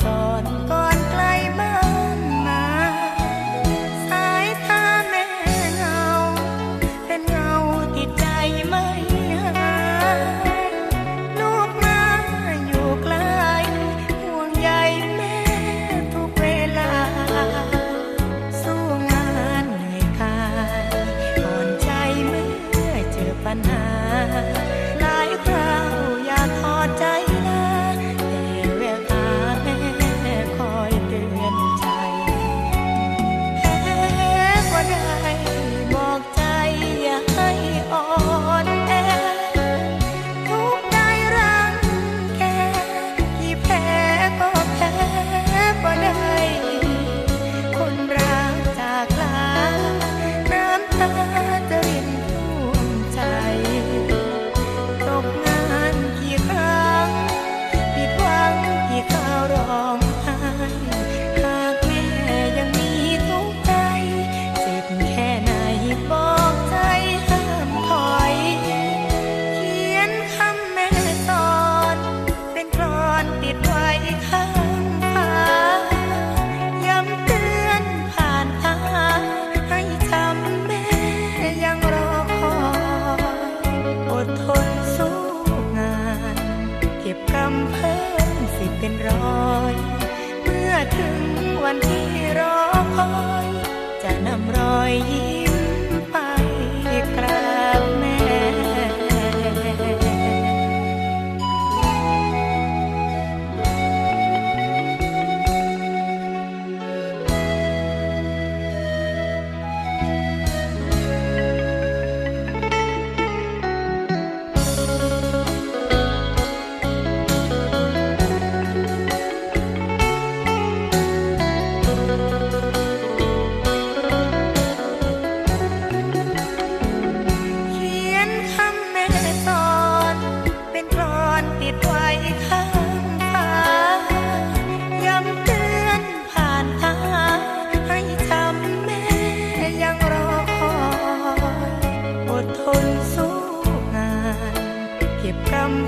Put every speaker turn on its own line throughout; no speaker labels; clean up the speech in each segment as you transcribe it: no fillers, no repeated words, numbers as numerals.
สอนก่อนไกลบ้านนาสายตาแม่เงาเป็นเงาติดใจไม่หายลูกมาอยู่ไกลห่วงใยแม่ทุกเวลาสู้งานเหนื่อยกายอ่อนใจเมื่อเจอปัญหาหลายคราวอยากทอดใจเป็นร้อยเมื่อถึงวันที่รอคอยจะนำรอยยิ้มไปกราบแม่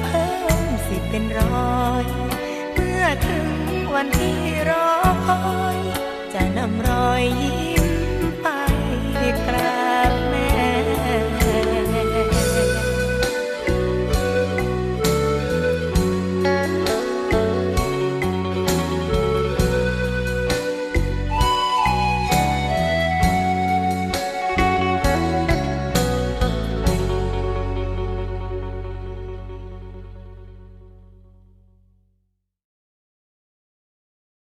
เพิ่มสิเป็นร้อยเมื่อถึงวันที่รอคอยจะนำรอยยิ้ม